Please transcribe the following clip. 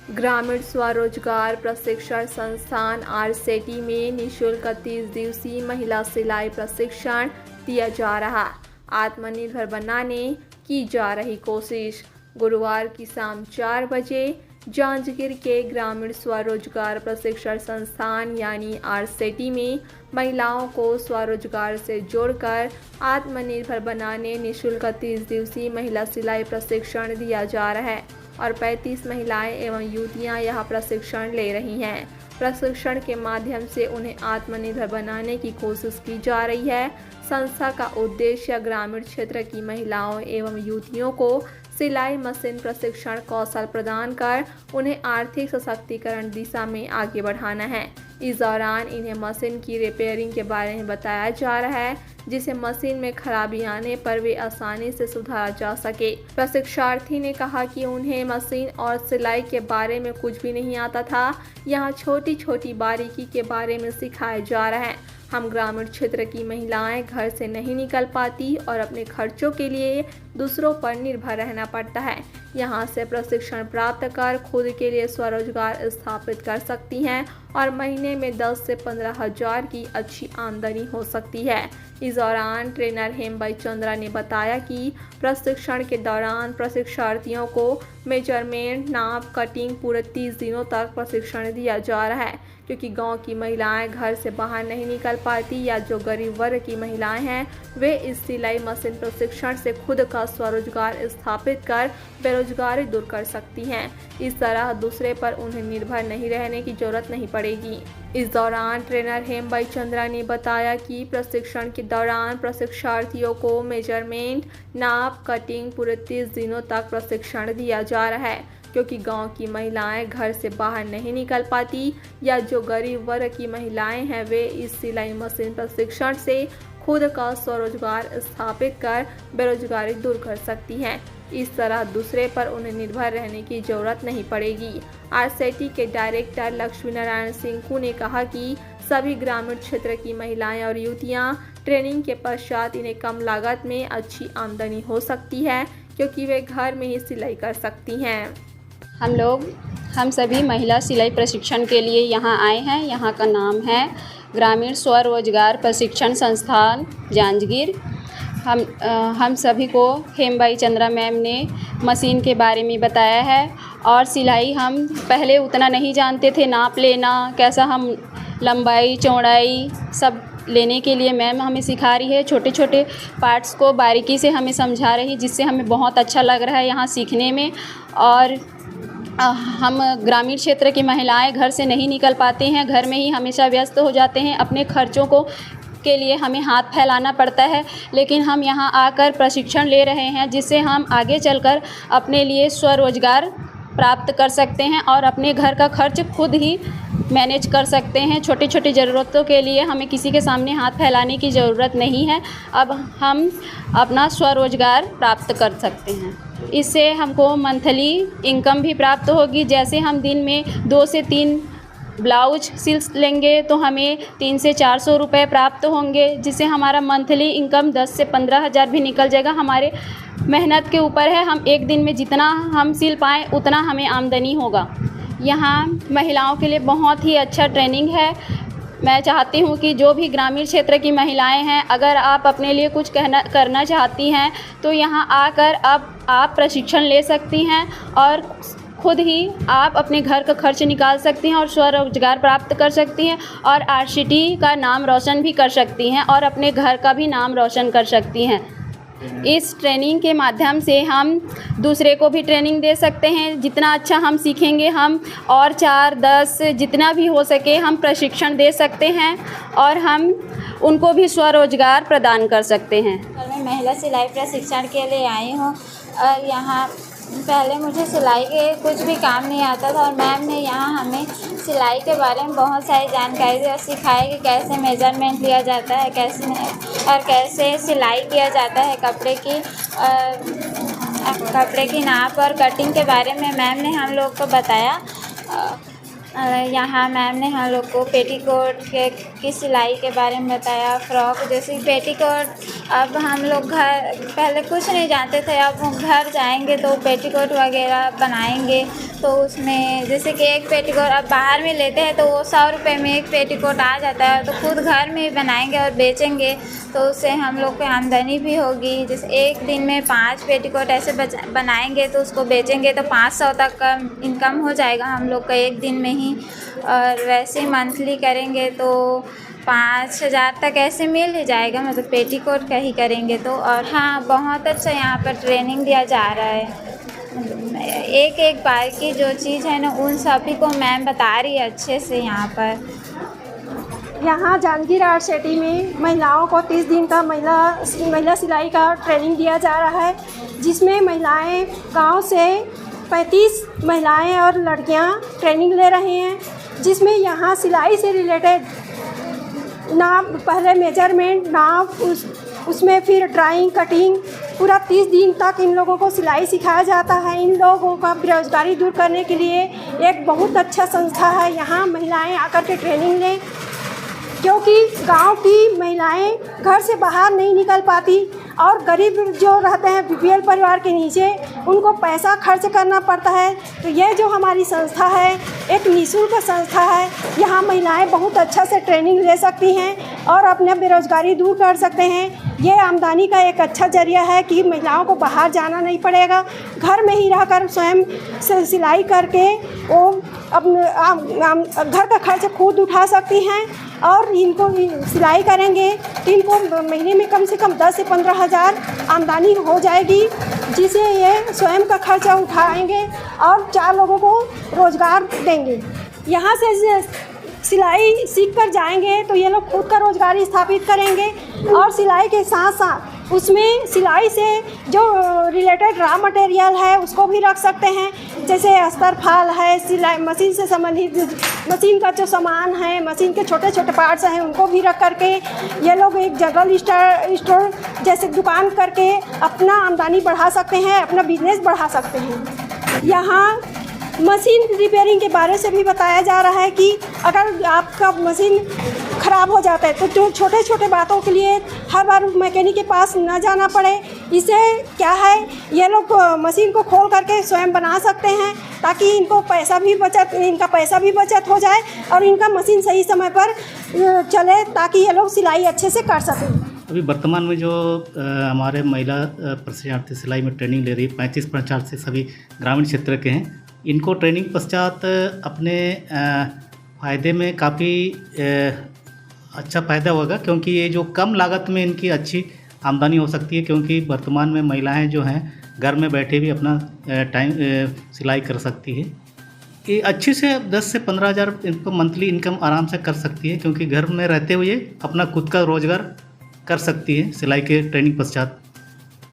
ग्रामीण स्वरोजगार प्रशिक्षण संस्थान आरसेटी में निःशुल्क 30 दिवसीय महिला सिलाई प्रशिक्षण दिया जा रहा। आत्मनिर्भर बनाने की जा रही कोशिश। गुरुवार की शाम 4 बजे जांजगीर के ग्रामीण स्वरोजगार प्रशिक्षण संस्थान यानी आरसेटी में महिलाओं को स्वरोजगार से जोड़कर आत्मनिर्भर बनाने निःशुल्क 30 दिवसीय महिला सिलाई प्रशिक्षण दिया जा रहा है और 35 महिलाएं एवं युवतियां यह प्रशिक्षण ले रही हैं। प्रशिक्षण के माध्यम से उन्हें आत्मनिर्भर बनाने की कोशिश की जा रही है। संस्था का उद्देश्य ग्रामीण क्षेत्र की महिलाओं एवं युवतियों को सिलाई मशीन प्रशिक्षण कौशल प्रदान कर उन्हें आर्थिक सशक्तिकरण दिशा में आगे बढ़ाना है। इस दौरान इन्हें मशीन की रिपेयरिंग के बारे में बताया जा रहा है, जिसे मशीन में खराबी आने पर वे आसानी से सुधारा जा सके। प्रशिक्षार्थी ने कहा कि उन्हें मशीन और सिलाई के बारे में कुछ भी नहीं आता था। यहाँ छोटी छोटी बारीकी के बारे में सिखाया जा रहा है। हम ग्रामीण क्षेत्र की महिलाएं घर से नहीं निकल पाती और अपने खर्चों के लिए दूसरों पर निर्भर रहना पड़ता है। यहां से प्रशिक्षण प्राप्त कर खुद के लिए स्वरोजगार स्थापित कर सकती हैं और महीने में 10 से 15 हज़ार की अच्छी आमदनी हो सकती है। इस दौरान ट्रेनर हेमबाई चंद्रा ने बताया कि प्रशिक्षण के दौरान प्रशिक्षार्थियों को मेजरमेंट, नाप, कटिंग पूरे 30 दिनों तक प्रशिक्षण दिया जा रहा है, क्योंकि गांव की महिलाएं घर से बाहर नहीं निकल पाती या जो गरीब वर्ग की महिलाएं हैं वे इस सिलाई मशीन प्रशिक्षण से खुद का स्वरोजगार स्थापित कर बेरोजगारी दूर कर सकती हैं। इस तरह दूसरे पर उन्हें निर्भर नहीं रहने की जरूरत नहीं पड़ेगी। इस दौरान ट्रेनर हेमबाई चंद्रा ने बताया कि प्रशिक्षण के दौरान प्रशिक्षार्थियों को मेजरमेंट, नाप, कटिंग पूरे 30 दिनों तक प्रशिक्षण दिया जा रहा है, क्योंकि गांव की महिलाएं घर से बाहर नहीं निकल पाती या जो गरीब वर्ग की महिलाएं हैं वे इस सिलाई मशीन प्रशिक्षण से खुद का स्वरोजगार स्थापित कर बेरोजगारी दूर कर सकती हैं। इस तरह दूसरे पर उन्हें निर्भर रहने की जरूरत नहीं पड़ेगी। आरसेटी के डायरेक्टर लक्ष्मी नारायण सिंह ने कहा कि सभी ग्रामीण क्षेत्र की महिलाएं और युवतियां ट्रेनिंग के पश्चात इन्हें कम लागत में अच्छी आमदनी हो सकती है, क्योंकि वे घर में ही सिलाई कर सकती हैं। हम सभी महिला सिलाई प्रशिक्षण के लिए यहाँ आए हैं। यहाँ का नाम है ग्रामीण स्वरोजगार प्रशिक्षण संस्थान जांजगीर। हम सभी को हेमबाई चंद्रा मैम ने मशीन के बारे में बताया है और सिलाई हम पहले उतना नहीं जानते थे। नाप लेना कैसा, हम लंबाई चौड़ाई सब लेने के लिए मैम हमें सिखा रही है। छोटे छोटे पार्ट्स को बारीकी से हमें समझा रही है, जिससे हमें बहुत अच्छा लग रहा है यहाँ सीखने में। और हम ग्रामीण क्षेत्र की महिलाएं घर से नहीं निकल पाते हैं, घर में ही हमेशा व्यस्त हो जाते हैं। अपने खर्चों के लिए हमें हाथ फैलाना पड़ता है, लेकिन हम यहाँ आकर प्रशिक्षण ले रहे हैं, जिससे हम आगे चलकर अपने लिए स्वरोजगार प्राप्त कर सकते हैं और अपने घर का खर्च खुद ही मैनेज कर सकते हैं। छोटी छोटी ज़रूरतों के लिए हमें किसी के सामने हाथ फैलाने की ज़रूरत नहीं है। अब हम अपना स्वरोजगार प्राप्त कर सकते हैं। इससे हमको मंथली इनकम भी प्राप्त होगी। जैसे हम दिन में 2 से 3 ब्लाउज सिल लेंगे तो हमें 300 से 400 रुपये प्राप्त होंगे, जिससे हमारा मंथली इनकम 10 से 15 हज़ार भी निकल जाएगा। हमारे मेहनत के ऊपर है, हम एक दिन में जितना हम सिल पाएँ उतना हमें आमदनी होगा। यहाँ महिलाओं के लिए बहुत ही अच्छा ट्रेनिंग है। मैं चाहती हूँ कि जो भी ग्रामीण क्षेत्र की महिलाएं हैं, अगर आप अपने लिए कुछ करना चाहती हैं तो यहाँ आकर अब आप प्रशिक्षण ले सकती हैं और खुद ही आप अपने घर का खर्च निकाल सकती हैं और स्वरोजगार प्राप्त कर सकती हैं और आरसेटी का नाम रोशन भी कर सकती हैं और अपने घर का भी नाम रोशन कर सकती हैं। इस ट्रेनिंग के माध्यम से हम दूसरे को भी ट्रेनिंग दे सकते हैं। जितना अच्छा हम सीखेंगे, हम और 4-10 जितना भी हो सके हम प्रशिक्षण दे सकते हैं और हम उनको भी स्वरोजगार प्रदान कर सकते हैं। मैं महिला सिलाई प्रशिक्षण के लिए आई हूँ और यहाँ पहले मुझे सिलाई के कुछ भी काम नहीं आता था और मैम ने यहाँ हमें सिलाई के बारे में बहुत सारी जानकारी दी और सिखाई कि कैसे मेजरमेंट लिया जाता है, कैसे नहीं और कैसे सिलाई किया जाता है कपड़े की नाप और कटिंग के बारे में मैम ने हम लोग को बताया। यहाँ मैम ने हम लोग को पेटीकोट की सिलाई के बारे में बताया। फ्रॉक जैसे पेटीकोट अब हम लोग घर पहले कुछ नहीं जानते थे, अब हम घर जाएंगे तो पेटीकोट वगैरह बनाएंगे। तो उसमें जैसे कि एक पेटीकोट अब बाहर में लेते हैं तो वो 100 रुपये में एक पेटीकोट आ जाता है, तो खुद घर में ही बनाएंगे और बेचेंगे तो उससे हम लोग को आमदनी भी होगी। जैसे एक दिन में 5 पेटीकोट ऐसे बनाएंगे तो उसको बेचेंगे तो 500 तक का इनकम हो जाएगा हम लोग का एक दिन में ही। और वैसे ही मंथली करेंगे तो 5,000 तक ऐसे मिल ही जाएगा, मतलब पेटीकोट का ही करेंगे तो। और हाँ, बहुत अच्छा यहाँ पर ट्रेनिंग दिया जा रहा है। एक एक बार की जो चीज़ है ना उन सभी को मैम बता रही है अच्छे से यहाँ पर। यहाँ जांजगीर आर्ट सिटी में महिलाओं को 30 दिन का महिला सिलाई का ट्रेनिंग दिया जा रहा है, जिसमें महिलाएं गांव से 35 महिलाएं और लड़कियां ट्रेनिंग ले रही हैं, जिसमें यहाँ सिलाई से रिलेटेड नाप, पहले मेजरमेंट नाप, उसमें फिर ड्राइंग कटिंग, पूरा 30 दिन तक इन लोगों को सिलाई सिखाया जाता है। इन लोगों का बेरोजगारी दूर करने के लिए एक बहुत अच्छा संस्था है। यहाँ महिलाएं आकर के ट्रेनिंग लें, क्योंकि गांव की महिलाएं घर से बाहर नहीं निकल पाती और गरीब जो रहते हैं बीपीएल परिवार के नीचे, उनको पैसा खर्च करना पड़ता है। तो ये जो हमारी संस्था है एक निःशुल्क संस्था है। यहाँ महिलाएं बहुत अच्छा से ट्रेनिंग ले सकती हैं और अपने बेरोजगारी दूर कर सकते हैं। ये आमदनी का एक अच्छा जरिया है कि महिलाओं को बाहर जाना नहीं पड़ेगा, घर में ही रहकर स्वयं से सिलाई करके वो अपने घर का खर्च खुद उठा सकती हैं। और इनको सिलाई करेंगे तो इनको महीने में कम से कम 10 से 15 हज़ार आमदनी हो जाएगी, जिसे ये स्वयं का खर्चा उठाएंगे और 4 लोगों को रोज़गार देंगे। यहाँ से सिलाई सीख कर जाएंगे तो ये लोग खुद का रोज़गार स्थापित करेंगे और सिलाई के साथ साथ उसमें सिलाई से जो रिलेटेड रॉ मटेरियल है उसको भी रख सकते हैं, जैसे अस्तर फाल है, सिलाई मशीन से संबंधित मशीन का जो सामान है, मशीन के छोटे छोटे पार्ट्स हैं, उनको भी रख करके ये लोग एक जनरल स्टोर जैसे दुकान करके अपना आमदनी बढ़ा सकते हैं, अपना बिजनेस बढ़ा सकते हैं। यहाँ मशीन रिपेयरिंग के बारे से भी बताया जा रहा है कि अगर आपका मशीन ख़राब हो जाता है तो जो छोटे छोटे बातों के लिए हर बार मैकेनिक के पास न जाना पड़े। इससे क्या है, ये लोग मशीन को खोल करके स्वयं बना सकते हैं ताकि इनका पैसा भी बचत हो जाए और इनका मशीन सही समय पर चले ताकि ये लोग सिलाई अच्छे से कर सकें। अभी वर्तमान में जो हमारे महिला प्रशिक्षणार्थी सिलाई में ट्रेनिंग ले रही 35 प्रशिक्षणार्थी सभी ग्रामीण क्षेत्र के हैं। इनको ट्रेनिंग पश्चात अपने फ़ायदे में काफ़ी अच्छा फ़ायदा होगा, क्योंकि ये जो कम लागत में इनकी अच्छी आमदनी हो सकती है, क्योंकि वर्तमान में महिलाएं जो हैं घर में बैठे भी अपना सिलाई कर सकती है। ये अच्छी से 10 से 15 हज़ार इनको मंथली इनकम आराम से कर सकती है, क्योंकि घर में रहते हुए अपना खुद का रोज़गार कर सकती है सिलाई के ट्रेनिंग पश्चात।